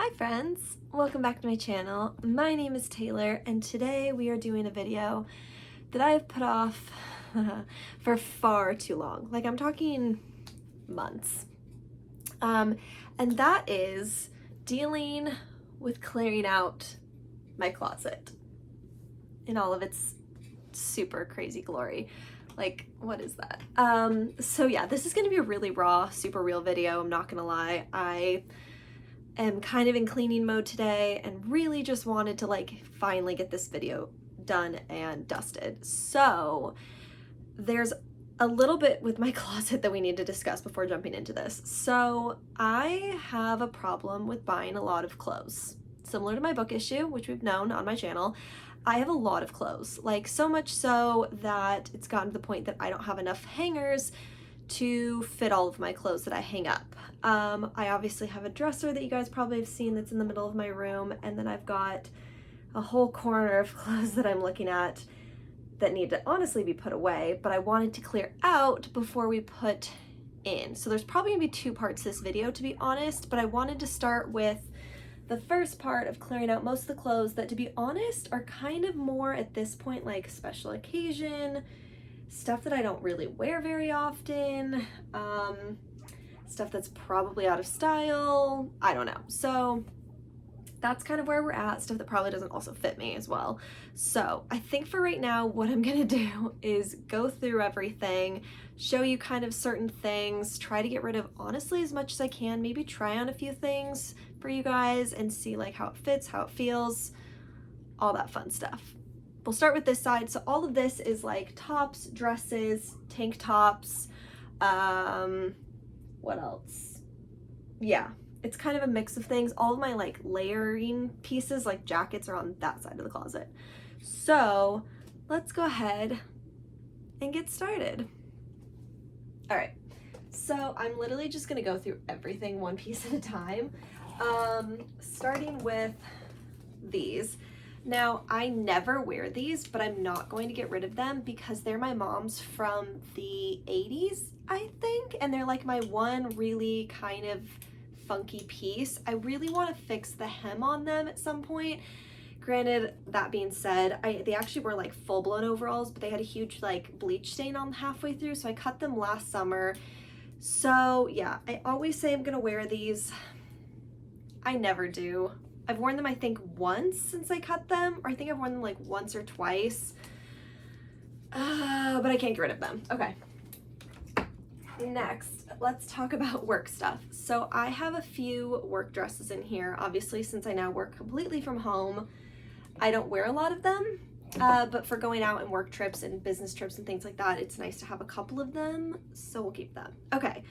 Hi friends, welcome back to my channel. My name is Taylor and today we are doing a video that I have put off for far too long. Like I'm talking months. And that is dealing with clearing out my closet in all of its super crazy glory. Like, what is that? So yeah, this is gonna be a really raw, super real video, I'm not gonna lie. I am kind of in cleaning mode today and really just wanted to like finally get this video done and dusted. So there's a little bit with my closet that we need to discuss before jumping into this. So I have a problem with buying a lot of clothes. Similar to my book issue, which we've known on my channel, I have a lot of clothes, like so much so that it's gotten to the point that I don't have enough hangers to fit all of my clothes that I hang up. I obviously have a dresser that you guys probably have seen that's in the middle of my room, and then I've got a whole corner of clothes that I'm looking at that need to honestly be put away, but I wanted to clear out before we put in. So there's probably gonna be two parts to this video, to be honest, but I wanted to start with the first part of clearing out most of the clothes that, to be honest, are kind of more at this point like special occasion, stuff that I don't really wear very often, stuff that's probably out of style, I don't know. So that's kind of where we're at, stuff that probably doesn't also fit me as well. So I think for right now, what I'm gonna do is go through everything, show you kind of certain things, try to get rid of honestly as much as I can, maybe try on a few things for you guys and see like how it fits, how it feels, all that fun stuff. We'll start with this side. So all of this is like tops, dresses, tank tops, what else? Yeah, it's kind of a mix of things. All of my like layering pieces, like jackets, are on that side of the closet. So let's go ahead and get started. All right, so I'm literally just gonna go through everything one piece at a time, starting with these. Now, I never wear these, but I'm not going to get rid of them because they're my mom's from the 80s, I think, and they're like my one really kind of funky piece. I really want to fix the hem on them at some point. Granted, that being said, they actually were like full-blown overalls, but they had a huge like bleach stain on halfway through, so I cut them last summer. So yeah, I always say I'm gonna wear these. I never do. I've worn them I think once since I cut them, or I think I've worn them like once or twice, but I can't get rid of them. Okay. Next, let's talk about work stuff. So I have a few work dresses in here. Obviously, since I now work completely from home, I don't wear a lot of them, but for going out and work trips and business trips and things like that, it's nice to have a couple of them, so we'll keep them. Okay.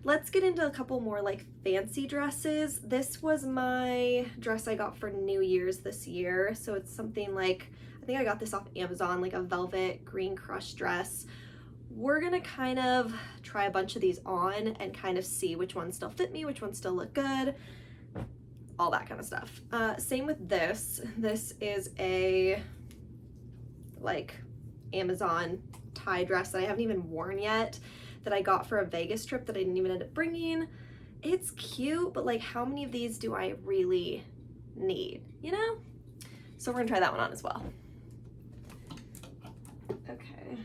Let's get into a couple more like fancy dresses. This was my dress I got for New Year's this year. So it's something like, I think I got this off Amazon, like a velvet green crush dress. We're gonna kind of try a bunch of these on and kind of see which ones still fit me, which ones still look good, all that kind of stuff. Same with this. This is a like Amazon tie dress that I haven't even worn yet, that I got for a Vegas trip that I didn't even end up bringing. It's cute, but like how many of these do I really need, you know? So we're gonna try that one on as well. Okay.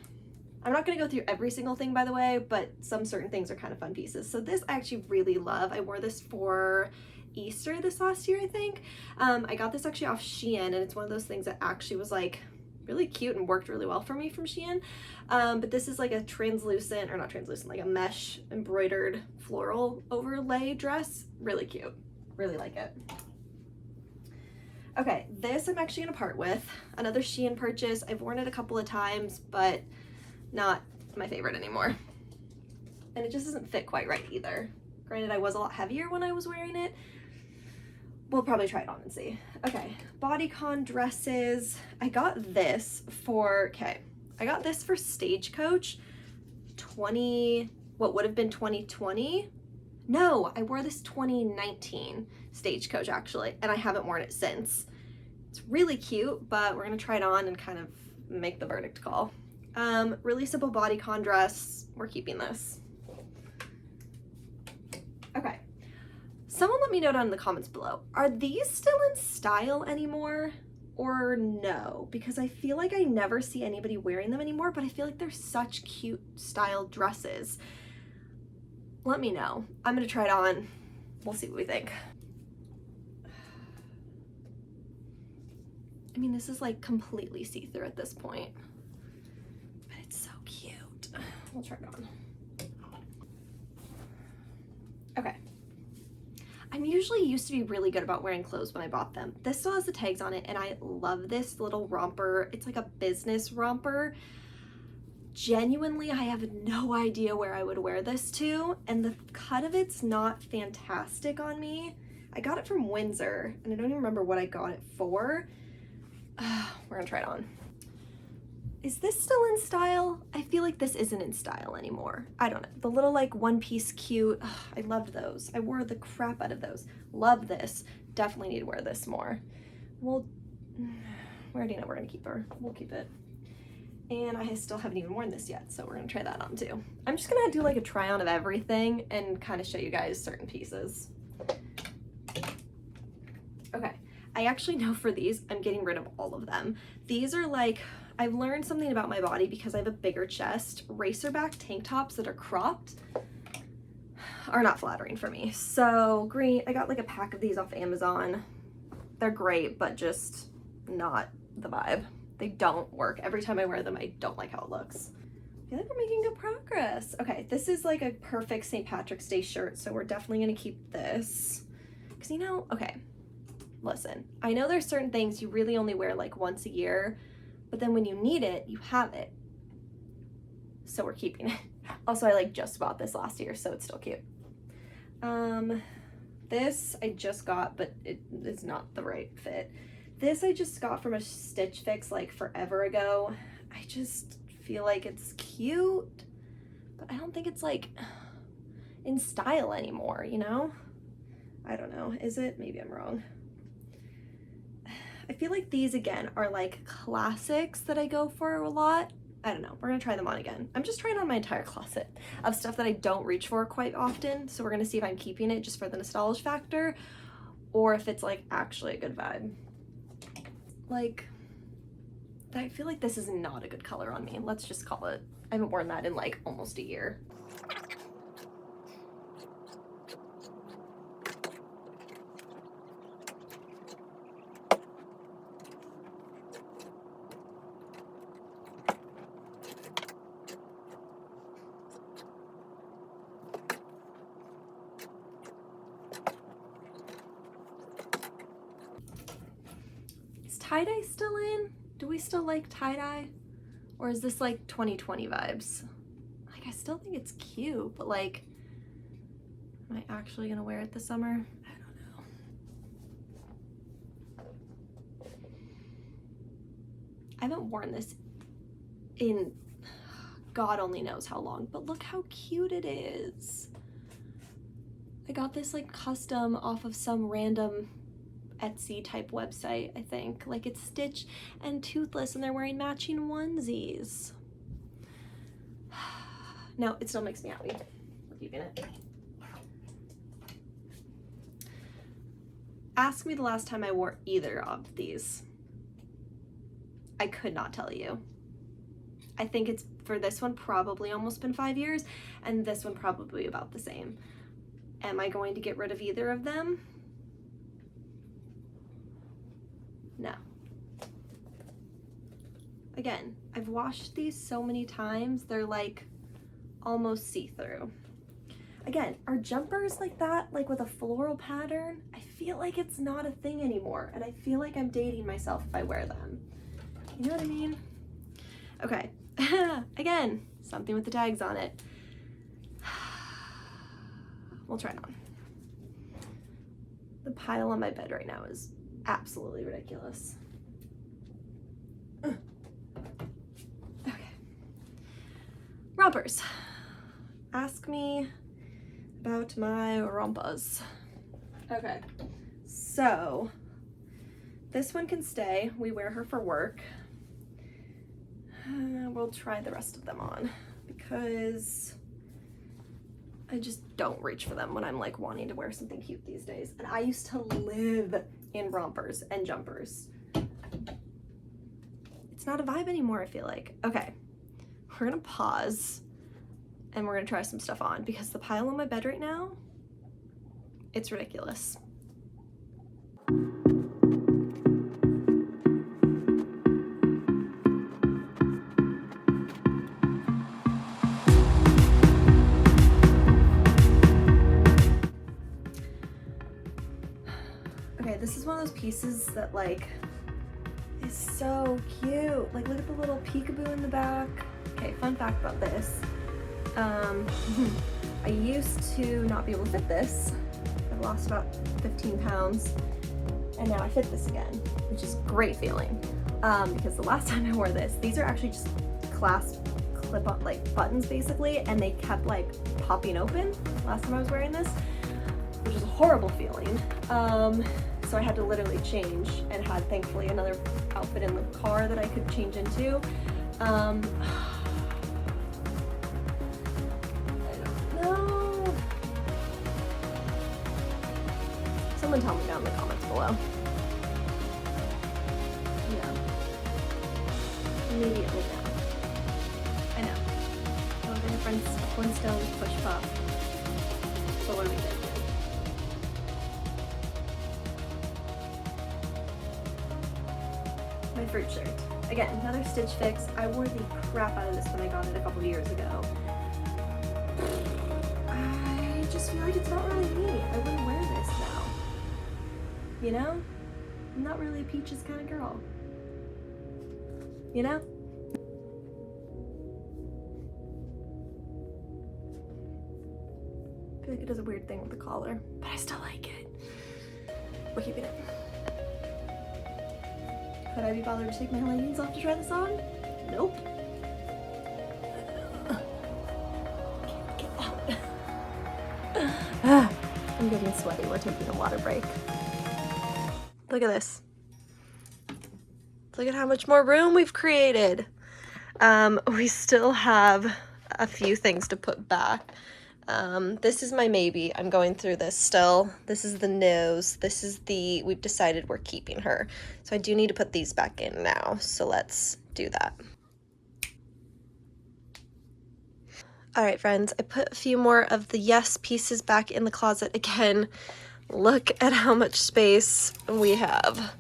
I'm not gonna go through every single thing, by the way, but some certain things are kind of fun pieces. So this I actually really love. I wore this for Easter this last year, I think. I got this actually off Shein, and it's one of those things that actually was like really cute and worked really well for me from Shein. But this is like a translucent, or not translucent, like a mesh embroidered floral overlay dress. Really cute. Really like it. Okay, this I'm actually gonna part with. Another Shein purchase. I've worn it a couple of times, but not my favorite anymore. And it just doesn't fit quite right either. Granted, I was a lot heavier when I was wearing it. We'll probably try it on and see. Okay, bodycon dresses. I got this for, I got this for Stagecoach what would have been 2020. No, I wore this 2019 Stagecoach actually, and I haven't worn it since. It's really cute, but we're gonna try it on and kind of make the verdict call. Really simple bodycon dress. We're keeping this. Okay. Someone let me know down in the comments below. Are these still in style anymore or no? Because I feel like I never see anybody wearing them anymore, but I feel like they're such cute style dresses. Let me know. I'm gonna try it on. We'll see what we think. I mean, this is like completely see-through at this point, but it's so cute. We'll try it on. Okay. I'm usually used to be really good about wearing clothes when I bought them. This still has the tags on it, and I love this little romper. It's like a business romper. Genuinely, I have no idea where I would wear this to, and the cut of it's not fantastic on me. I got it from Windsor, and I don't even remember what I got it for. We're gonna try it on. Is this still in style? I feel like this isn't in style anymore. I don't know. The little like one-piece cute, I loved those. I wore the crap out of those. Love this. Definitely need to wear this more. Well, we already know we're gonna keep her. We'll keep it. And I still haven't even worn this yet, so we're gonna try that on too. I'm just gonna do like a try on of everything and kind of show you guys certain pieces. Okay, I actually know for these, I'm getting rid of all of them. These are like, I've learned something about my body because I have a bigger chest. Racerback tank tops that are cropped are not flattering for me. So green, I got like a pack of these off Amazon. They're great, but just not the vibe. They don't work. Every time I wear them, I don't like how it looks. I feel like we're making good progress. Okay, this is like a perfect St. Patrick's Day shirt, so we're definitely gonna keep this. Because you know, okay, listen, I know there's certain things you really only wear like once a year, but then when you need it, you have it. So we're keeping it. Also, I like just bought this last year, so it's still cute. This I just got, but it is not the right fit. This I just got from a Stitch Fix like forever ago. I just feel like it's cute, but I don't think it's like in style anymore, you know? I don't know, is it? Maybe I'm wrong. I feel like these again are like classics that I go for a lot. I don't know, we're gonna try them on again. I'm just trying on my entire closet of stuff that I don't reach for quite often. So we're gonna see if I'm keeping it just for the nostalgia factor or if it's like actually a good vibe. Like, I feel like this is not a good color on me. Let's just call it. I haven't worn that in like almost a year. Tie-dye still in? Do we still like tie-dye? Or is this like 2020 vibes? Like, I still think it's cute, but like, am I actually gonna wear it this summer? I don't know. I haven't worn this in God only knows how long, but look how cute it is. I got this like custom off of some random Etsy type website, I think. Like it's Stitch and Toothless and they're wearing matching onesies. No, it still makes me happy. We're keeping it. Ask me the last time I wore either of these. I could not tell you. I think it's for this one probably almost been 5 years and this one probably about the same. Am I going to get rid of either of them? No. Again, I've washed these so many times, they're like almost see-through. Again, are jumpers like that, like with a floral pattern? I feel like it's not a thing anymore, and I feel like I'm dating myself if I wear them. You know what I mean? Okay, again, something with the tags on it. We'll try it on. The pile on my bed right now is absolutely ridiculous. Okay. Rompers. Ask me about my rompas. Okay, so this one can stay. We wear her for work. We'll try the rest of them on because I just don't reach for them when I'm like wanting to wear something cute these days. And I used to live in rompers and jumpers. It's not a vibe anymore, I feel like. Okay, we're gonna pause and we're gonna try some stuff on because the pile on my bed right now, it's ridiculous. Okay, this is one of those pieces that like is so cute. Like, look at the little peekaboo in the back. Okay, fun fact about this. I used to not be able to fit this. I've lost about 15 pounds and now I fit this again, which is a great feeling. Because the last time I wore this, these are actually just clasp clip-on like buttons basically, and they kept like popping open last time I was wearing this, which is a horrible feeling. So I had to literally change and had thankfully another outfit in the car that I could change into. I don't know. Someone tell me down in the comments below. Yeah. Immediately now. I know. Oh, the difference Flintstones push puff. So what do we do? My fruit shirt. Again, another Stitch Fix. I wore the crap out of this when I got it a couple years ago. I just feel like it's not really me. I wouldn't wear this now. You know? I'm not really a peaches kind of girl. You know? I feel like it does a weird thing with the collar, but I still like it. We're keeping it. Could I be bothered to take my leggings off to try this on? Nope. Get out. I'm getting sweaty. We're taking a water break. Look at this. Look at how much more room we've created. We still have a few things to put back. This is my maybe. I'm going through this still. This is the nose. This is the, we've decided we're keeping her. So I do need to put these back in now. So let's do that. All right, friends, I put a few more of the Yes pieces back in the closet again. Look at how much space we have.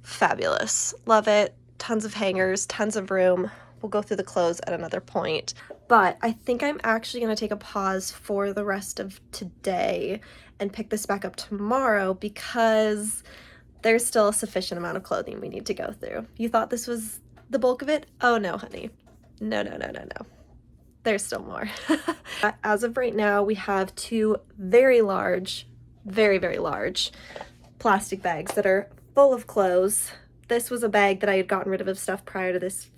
Fabulous. Love it. Tons of hangers, tons of room. We'll go through the clothes at another point. But I think I'm actually going to take a pause for the rest of today and pick this back up tomorrow because there's still a sufficient amount of clothing we need to go through. You thought this was the bulk of it? Oh no, honey. No. There's still more. As of right now, we have two very large, very large plastic bags that are full of clothes. This was a bag that I had gotten rid of stuff prior to this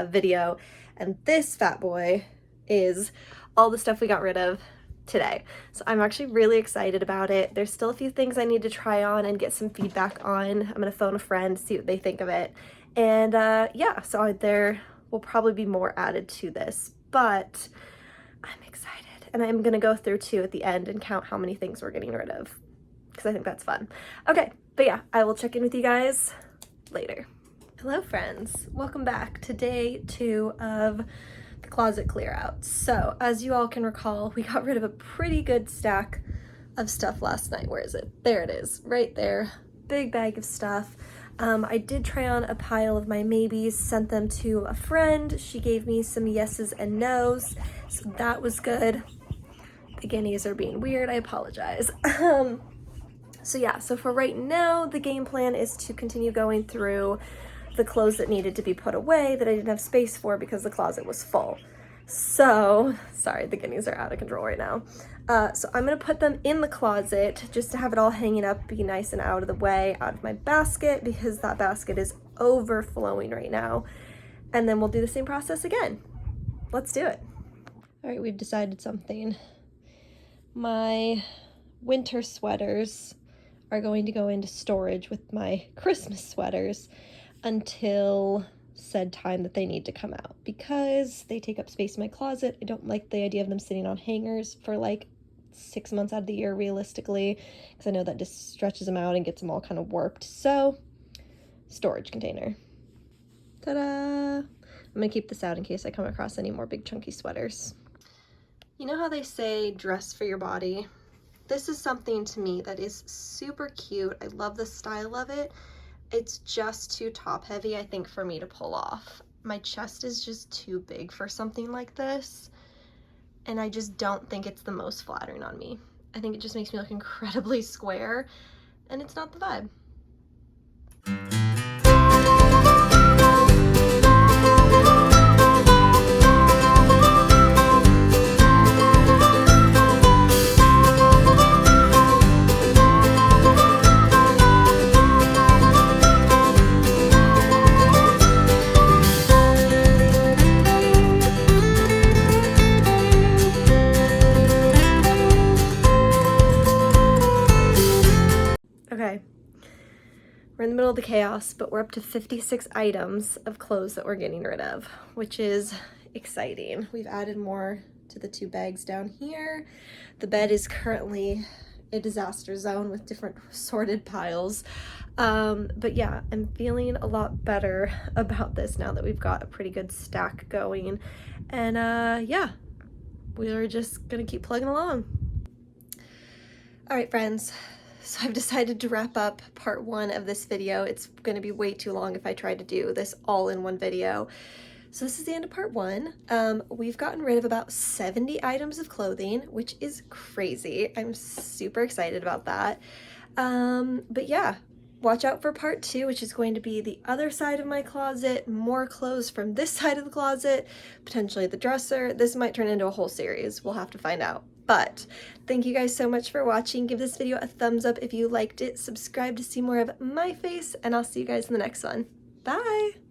video, and this fat boy is all the stuff we got rid of today. So I'm actually really excited about it. There's still a few things I need to try on and get some feedback on. I'm gonna phone a friend, see what they think of it. And yeah, so there will probably be more added to this, but I'm excited. And I'm gonna go through too at the end and count how many things we're getting rid of because I think that's fun. Okay, but yeah, I will check in with you guys later. Hello friends, welcome back to day 2 of the closet clear out. So as you all can recall, we got rid of a pretty good stack of stuff last night. Where is it? There it is, right there. Big bag of stuff. I did try on a pile of my maybes, sent them to a friend. She gave me some yeses and nos, so that was good. The guineas are being weird, I apologize. So yeah, so for right now, the game plan is to continue going through the clothes that needed to be put away that I didn't have space for because the closet was full. So, sorry, the guineas are out of control right now. So I'm gonna put them in the closet just to have it all hanging up, be nice and out of the way, out of my basket, because that basket is overflowing right now. And then we'll do the same process again. Let's do it. All right, we've decided something. My winter sweaters are going to go into storage with my Christmas sweaters until said time that they need to come out because they take up space in my closet. I don't like the idea of them sitting on hangers for like 6 months out of the year realistically, because I know that just stretches them out and gets them all kind of warped. So, storage container. Ta-da! I'm gonna keep this out in case I come across any more big chunky sweaters. You know how they say dress for your body? This is something to me that is super cute. I love the style of it. It's just too top heavy, I think, for me to pull off. My chest is just too big for something like this, and I just don't think it's the most flattering on me. I think it just makes me look incredibly square, and it's not the vibe. Okay, we're in the middle of the chaos, but we're up to 56 items of clothes that we're getting rid of, which is exciting. We've added more to the 2 bags down here. The bed is currently a disaster zone with different sorted piles. But yeah, I'm feeling a lot better about this now that we've got a pretty good stack going. And yeah, we're just gonna keep plugging along. All right, friends. So I've decided to wrap up part 1 of this video. It's going to be way too long if I try to do this all in one video. So this is the end of part 1. We've gotten rid of about 70 items of clothing, which is crazy. I'm super excited about that. But yeah, watch out for part 2, which is going to be the other side of my closet, more clothes from this side of the closet, potentially the dresser. This might turn into a whole series. We'll have to find out. But thank you guys so much for watching. Give this video a thumbs up if you liked it. Subscribe to see more of my face, and I'll see you guys in the next one. Bye!